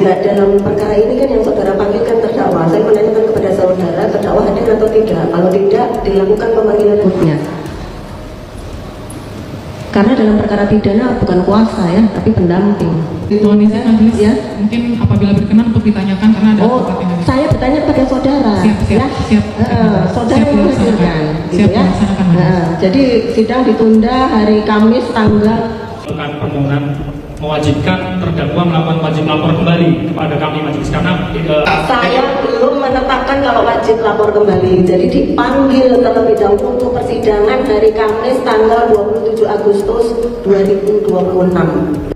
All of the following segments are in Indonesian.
Nah, dalam perkara ini kan yang saudara panggilkan terdakwa, saya menanyakan kepada saudara, terdakwa hadir atau tidak. Kalau tidak, dilakukan pemanggilan berikutnya. Karena dalam perkara pidana bukan kuasa ya, tapi pendamping. Mohon izin majelis, ya? Mungkin apabila berkenan untuk ditanyakan karena ada advokat yang hadir. Saya bertanya kepada saudara. Siap. Saudara menghadirkan, gitu ya. Jadi sidang ditunda hari Kamis tanggal. Permohonan mewajibkan terdakwa melakukan wajib lapor kembali kepada kami majelis karena saya belum menetapkan kalau wajib lapor kembali, jadi dipanggil terlebih dahulu untuk persidangan hari Kamis tanggal 27 Agustus 2026.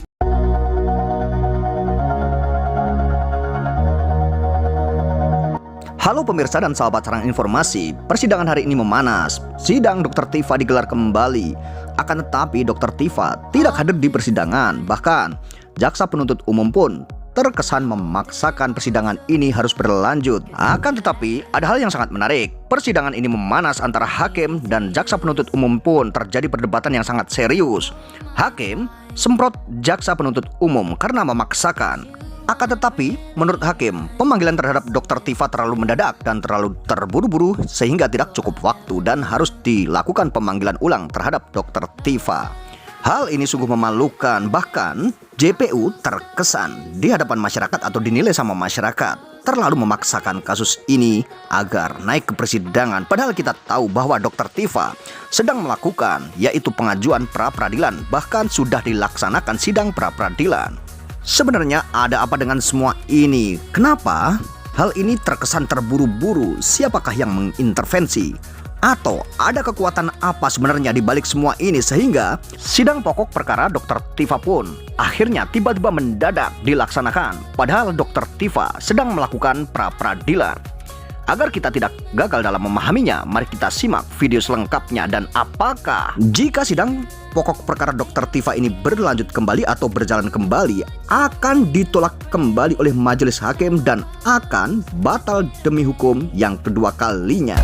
Halo pemirsa dan sahabat Sarang Informasi, persidangan hari ini memanas. Sidang Dr. Tifa digelar kembali. Akan tetapi Dr. Tifa tidak hadir di persidangan. Bahkan jaksa penuntut umum pun terkesan memaksakan persidangan ini harus berlanjut. Akan tetapi ada hal yang sangat menarik. Persidangan ini memanas antara hakim dan jaksa penuntut umum pun terjadi perdebatan yang sangat serius. Hakim semprot jaksa penuntut umum karena memaksakan. Akan tetapi, menurut hakim, pemanggilan terhadap Dr. Tifa terlalu mendadak dan terlalu terburu-buru sehingga tidak cukup waktu dan harus dilakukan pemanggilan ulang terhadap Dr. Tifa. Hal ini sungguh memalukan, bahkan JPU terkesan di hadapan masyarakat atau dinilai sama masyarakat terlalu memaksakan kasus ini agar naik ke persidangan. Padahal kita tahu bahwa Dr. Tifa sedang melakukan yaitu pengajuan pra-peradilan, bahkan sudah dilaksanakan sidang pra-peradilan. Sebenarnya ada apa dengan semua ini? Kenapa hal ini terkesan terburu-buru? Siapakah yang mengintervensi? Atau ada kekuatan apa sebenarnya di balik semua ini sehingga sidang pokok perkara Dr. Tifa pun akhirnya tiba-tiba mendadak dilaksanakan padahal Dr. Tifa sedang melakukan pra-peradilan. Agar kita tidak gagal dalam memahaminya, mari kita simak video selengkapnya. Dan apakah jika sidang pokok perkara Dr. Tifa ini berlanjut kembali atau berjalan kembali akan ditolak kembali oleh majelis hakim dan akan batal demi hukum yang kedua kalinya.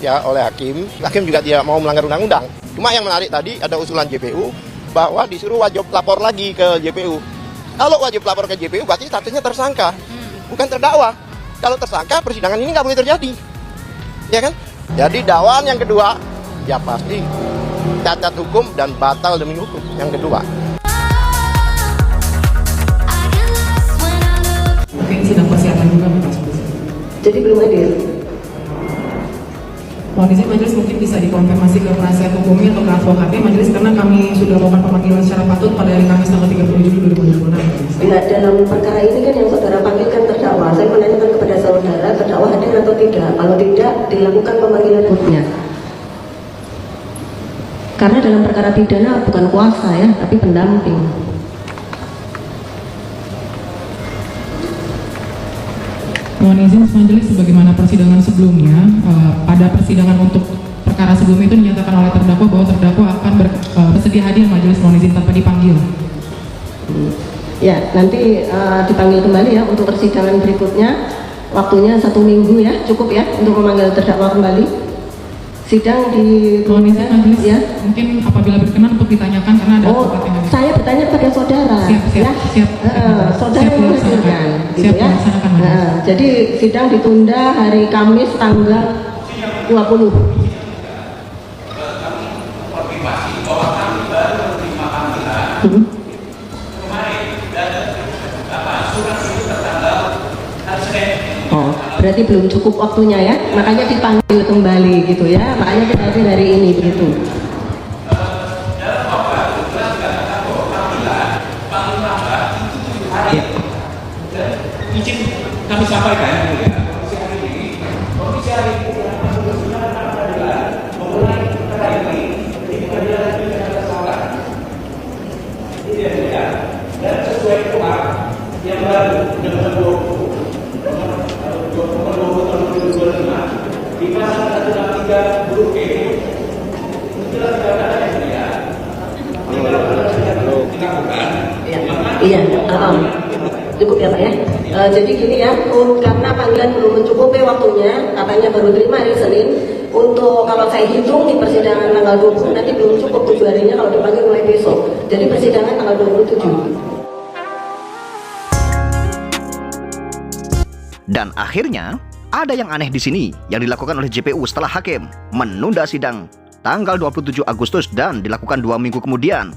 Ya oleh hakim juga tidak mau melanggar undang-undang. Cuma yang menarik tadi ada usulan JPU bahwa disuruh wajib lapor lagi ke JPU. Kalau wajib lapor ke JPU berarti statusnya tersangka, bukan terdakwa. Kalau tersangka persidangan ini nggak boleh terjadi, ya kan? Jadi dakwaan yang kedua ya pasti cacat hukum dan batal demi hukum yang kedua. Mungkin sidang persiapan juga Mas. Jadi belum hadir. Mohon izin majelis mungkin bisa dikonfirmasi ke penasihat hukumnya atau ke advokatnya majelis karena kami sudah melakukan pemanggilan secara patut pada hari Kamis tanggal 30 Juli 2026. Nah, dalam perkara ini kan yang saudara panggilkan terdakwa, saya menanyakan kepada saudara, terdakwa hadir atau tidak. Kalau tidak, dilakukan pemanggilan berikutnya. Karena dalam perkara pidana bukan kuasa ya, tapi pendamping. Mohon izin majelis sebagaimana persidangan sebelumnya, pada persidangan untuk perkara sebelumnya itu dinyatakan oleh terdakwa bahwa terdakwa akan bersedia hadir majelis, mohon izin tanpa dipanggil. Ya, nanti dipanggil kembali ya untuk persidangan berikutnya. Waktunya 1 minggu ya, cukup ya untuk memanggil terdakwa kembali. Sidang di mohon izin majelis, ya. Mungkin apabila berkenan untuk ditanyakan karena ada advokat yang hadir. Saya bertanya kepada saudara. Siap. Saudara menghadirkan, gitu ya. Jadi sidang ditunda hari Kamis tanggal 20. Oh, berarti belum cukup waktunya ya, makanya dipanggil kembali gitu ya, makanya kita hadir hari ini begitu. izin kami sampaikan dan sesuai kuhap yang baru dengan 20 di pasal 163 huruf E menjelaskan Iya, cukup ya Pak ya. Jadi gini ya, karena panggilan belum mencukupi waktunya, katanya baru terima hari Senin. Untuk kalau saya hitung di persidangan tanggal 20 nanti belum cukup 7 harinya kalau dipanggil mulai besok. Jadi persidangan tanggal 27. Dan akhirnya, ada yang aneh di sini yang dilakukan oleh JPU setelah hakim menunda sidang tanggal 27 Agustus dan dilakukan 2 minggu kemudian.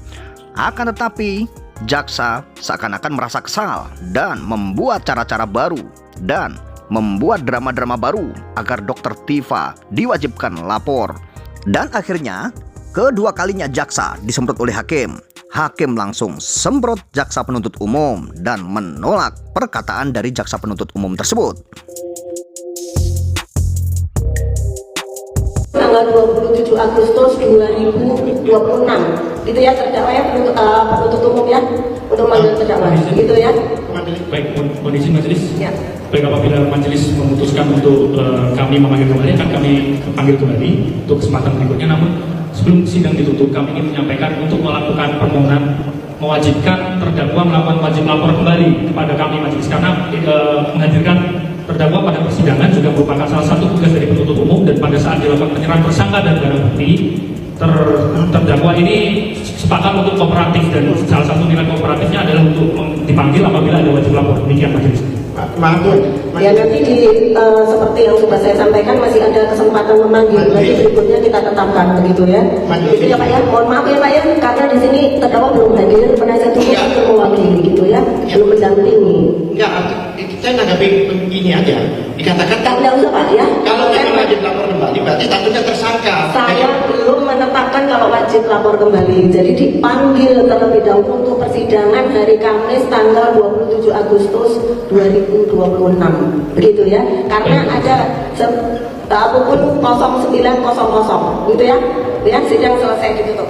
Akan tetapi, jaksa seakan-akan merasa kesal dan membuat cara-cara baru dan membuat drama-drama baru agar Dr. Tifa diwajibkan lapor. Dan akhirnya, kedua kalinya jaksa disemprot oleh hakim. Hakim langsung semprot jaksa penuntut umum dan menolak perkataan dari jaksa penuntut umum tersebut. Tanggal 27 Agustus 2026 gitu ya terdakwa ya, penuntut umum ya, untuk manggil terdakwa gitu ya. Baik, kondisi majelis. Ya. Baik, apabila majelis memutuskan untuk kami memanggil kembali, akan kami panggil kembali untuk kesempatan berikutnya. Namun sebelum sidang ditutup, kami ingin menyampaikan untuk melakukan permohonan mewajibkan terdakwa melakukan wajib lapor kembali kepada kami majelis, karena menghadirkan terdakwa pada persidangan juga merupakan salah satu tugas dari penuntut umum, dan pada saat dilakukan penyerahan tersangka dan barang bukti, terdakwa ini sepakat untuk kooperatif, dan salah satu nilai kooperatifnya adalah untuk dipanggil apabila ada wajib lapor. Demikian majelis. Ya nanti seperti yang sudah saya sampaikan masih ada kesempatan memanggil, nanti berikutnya kita tetapkan begitu ya. Gitu ya Pak ya, mohon maaf ya Pak ya, karena di sini terdakwa belum hadir, penasihat hukum untuk mewakili gitu ya, belum mendampingi. Enggak, saya nanggapi begini aja. Dikatakan Tidak usah Pak ya. kalau memang wajib lapor kembali berarti statusnya tersangka. Saya belum menetapkan kalau wajib lapor kembali. Jadi dipanggil terlebih dahulu untuk persidangan hari Kamis tanggal 27 Agustus 2026. Begitu ya. Karena ada pukul 09.00 gitu ya. Ya, sidang selesai ditutup.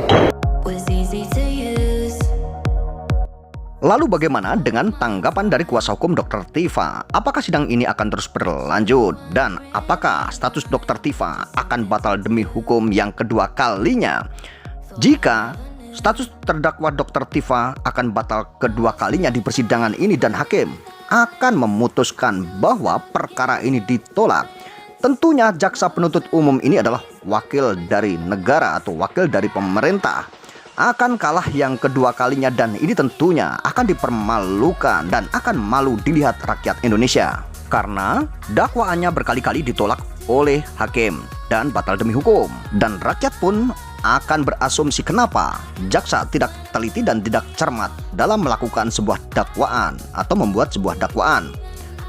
Lalu bagaimana dengan tanggapan dari kuasa hukum Dr. Tifa? Apakah sidang ini akan terus berlanjut? Dan apakah status Dr. Tifa akan batal demi hukum yang kedua kalinya? Jika status terdakwa Dr. Tifa akan batal kedua kalinya di persidangan ini dan hakim akan memutuskan bahwa perkara ini ditolak, tentunya jaksa penuntut umum ini adalah wakil dari negara atau wakil dari pemerintah, akan kalah yang kedua kalinya, dan ini tentunya akan dipermalukan dan akan malu dilihat rakyat Indonesia karena dakwaannya berkali-kali ditolak oleh hakim dan batal demi hukum, dan rakyat pun akan berasumsi kenapa jaksa tidak teliti dan tidak cermat dalam melakukan sebuah dakwaan atau membuat sebuah dakwaan.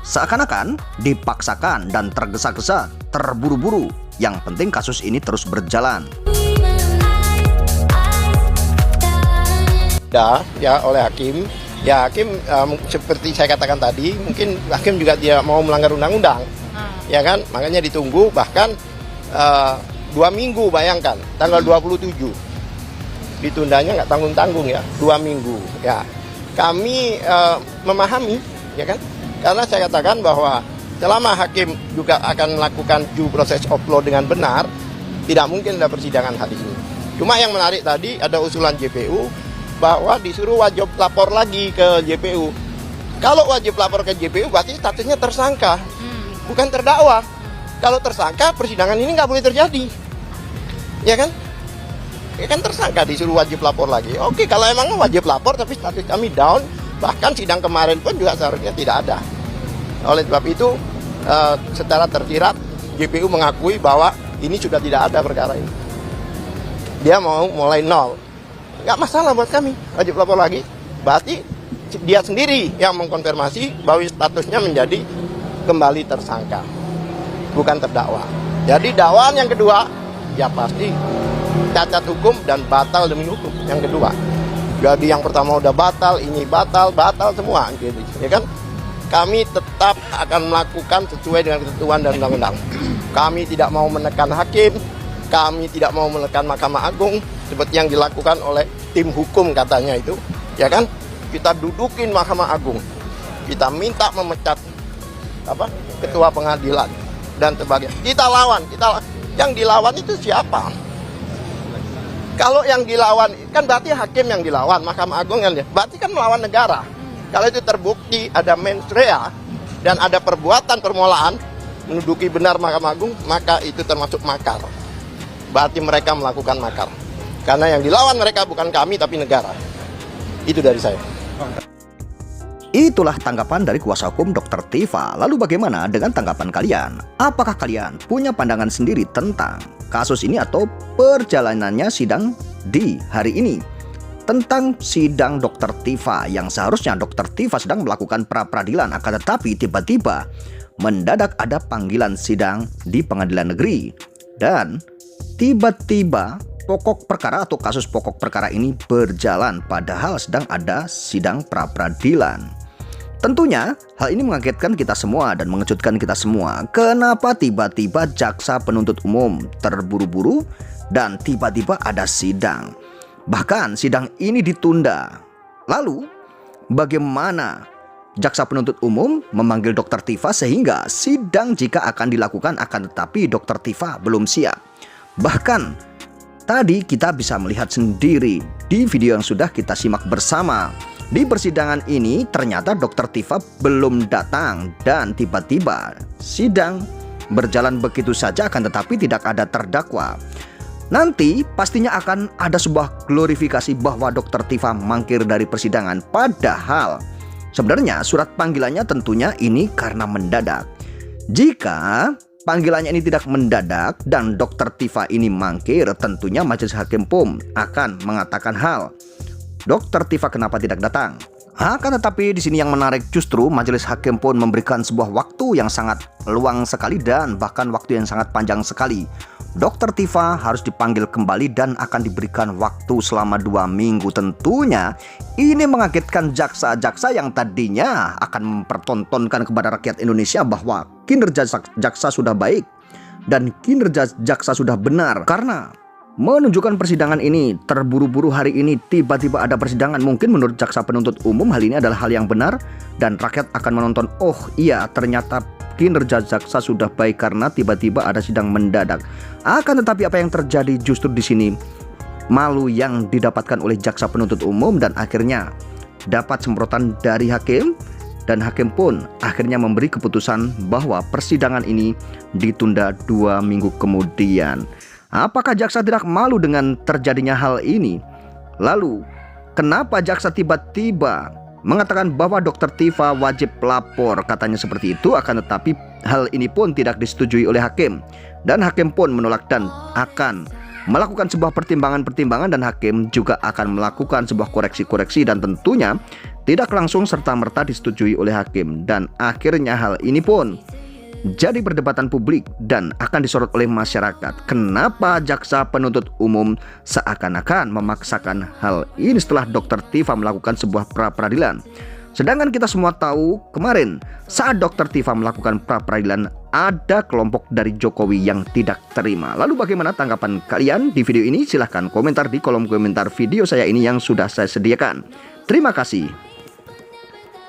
Seakan-akan dipaksakan dan tergesa-gesa, terburu-buru. Yang penting kasus ini terus berjalan. Ya oleh hakim, ya hakim seperti saya katakan tadi, mungkin hakim juga dia mau melanggar undang-undang, ya kan, makanya ditunggu bahkan 2 minggu, bayangkan tanggal 27 ditundanya nggak tanggung-tanggung ya, 2 minggu ya. Kami memahami, ya kan, karena saya katakan bahwa selama hakim juga akan melakukan due process of law dengan benar, tidak mungkin ada persidangan hari ini. Cuma yang menarik tadi ada usulan JPU bahwa disuruh wajib lapor lagi ke JPU. Kalau wajib lapor ke JPU berarti statusnya tersangka, bukan terdakwa. Kalau tersangka persidangan ini nggak boleh terjadi, ya kan? Ya kan tersangka disuruh wajib lapor lagi. Oke, kalau emang wajib lapor tapi status kami down, bahkan sidang kemarin pun juga seharusnya tidak ada. Oleh sebab itu secara tersirat JPU mengakui bahwa ini sudah tidak ada perkara ini. Dia mau mulai nol. Nggak masalah buat kami, wajib lapor lagi. Berarti dia sendiri yang mengkonfirmasi bahwa statusnya menjadi kembali tersangka, bukan terdakwa. Jadi dakwaan yang kedua, ya pasti cacat hukum dan batal demi hukum yang kedua. Jadi yang pertama udah batal, ini batal semua, gitu, ya kan? Kami tetap akan melakukan sesuai dengan ketentuan dan undang-undang. Kami tidak mau menekan hakim, kami tidak mau menekan Mahkamah Agung seperti yang dilakukan oleh tim hukum katanya itu, ya kan? Kita dudukin Mahkamah Agung, kita minta memecat ketua pengadilan dan sebagainya. Kita lawan, yang dilawan itu siapa? Kalau yang dilawan kan berarti hakim yang dilawan, Mahkamah Agung yang berarti kan melawan negara. Kalau itu terbukti ada mens rea dan ada perbuatan permulaan, menuduki benar Mahkamah Agung, maka itu termasuk makar. Berarti mereka melakukan makar. Karena yang dilawan mereka bukan kami tapi negara. Itu dari saya. Itulah tanggapan dari kuasa hukum Dr. Tifa. Lalu bagaimana dengan tanggapan kalian? Apakah kalian punya pandangan sendiri tentang kasus ini atau perjalanannya sidang di hari ini? Tentang sidang Dr. Tifa yang seharusnya Dr. Tifa sedang melakukan pra-peradilan, akan tetapi tiba-tiba mendadak ada panggilan sidang di pengadilan negeri. Dan tiba-tiba pokok perkara atau kasus pokok perkara ini berjalan padahal sedang ada sidang pra-peradilan. Tentunya hal ini mengagetkan kita semua dan mengejutkan kita semua. Kenapa tiba-tiba jaksa penuntut umum terburu-buru dan tiba-tiba ada sidang? Bahkan sidang ini ditunda. Lalu bagaimana jaksa penuntut umum memanggil Dr. Tifa sehingga sidang jika akan dilakukan akan tetapi Dr. Tifa belum siap? Bahkan tadi kita bisa melihat sendiri di video yang sudah kita simak bersama. Di persidangan ini ternyata Dr. Tifa belum datang dan tiba-tiba sidang berjalan begitu saja akan tetapi tidak ada terdakwa. Nanti pastinya akan ada sebuah glorifikasi bahwa Dr. Tifa mangkir dari persidangan. Padahal sebenarnya surat panggilannya tentunya ini karena mendadak. Jika panggilannya ini tidak mendadak dan Dr. Tifa ini mangkir, tentunya Majelis Hakim PUM akan mengatakan hal. Dr. Tifa kenapa tidak datang? Akan tetapi di sini yang menarik justru Majelis Hakim PUM memberikan sebuah waktu yang sangat luang sekali dan bahkan waktu yang sangat panjang sekali. Dr. Tifa harus dipanggil kembali dan akan diberikan waktu selama 2 minggu. Tentunya ini mengagetkan jaksa-jaksa yang tadinya akan mempertontonkan kepada rakyat Indonesia bahwa kinerja jaksa sudah baik dan kinerja jaksa sudah benar. Karena menunjukkan persidangan ini terburu-buru hari ini tiba-tiba ada persidangan, mungkin menurut jaksa penuntut umum hal ini adalah hal yang benar dan rakyat akan menonton, oh iya ternyata kinerja jaksa sudah baik karena tiba-tiba ada sidang mendadak. Akan tetapi apa yang terjadi justru di sini malu yang didapatkan oleh jaksa penuntut umum dan akhirnya dapat semprotan dari hakim dan hakim pun akhirnya memberi keputusan bahwa persidangan ini ditunda 2 minggu kemudian. Apakah jaksa tidak malu dengan terjadinya hal ini? Lalu, kenapa jaksa tiba-tiba mengatakan bahwa Dr. Tifa wajib lapor? Katanya seperti itu, akan tetapi hal ini pun tidak disetujui oleh hakim. Dan hakim pun menolak dan akan melakukan sebuah pertimbangan-pertimbangan dan hakim juga akan melakukan sebuah koreksi-koreksi dan tentunya tidak langsung serta-merta disetujui oleh hakim. Dan akhirnya hal ini pun jadi perdebatan publik dan akan disorot oleh masyarakat. Kenapa jaksa penuntut umum seakan-akan memaksakan hal ini setelah Dr. Tifa melakukan sebuah pra-peradilan? Sedangkan kita semua tahu kemarin saat Dr. Tifa melakukan pra-peradilan ada kelompok dari Jokowi yang tidak terima. Lalu bagaimana tanggapan kalian di video ini? Silahkan komentar di kolom komentar video saya ini yang sudah saya sediakan. Terima kasih.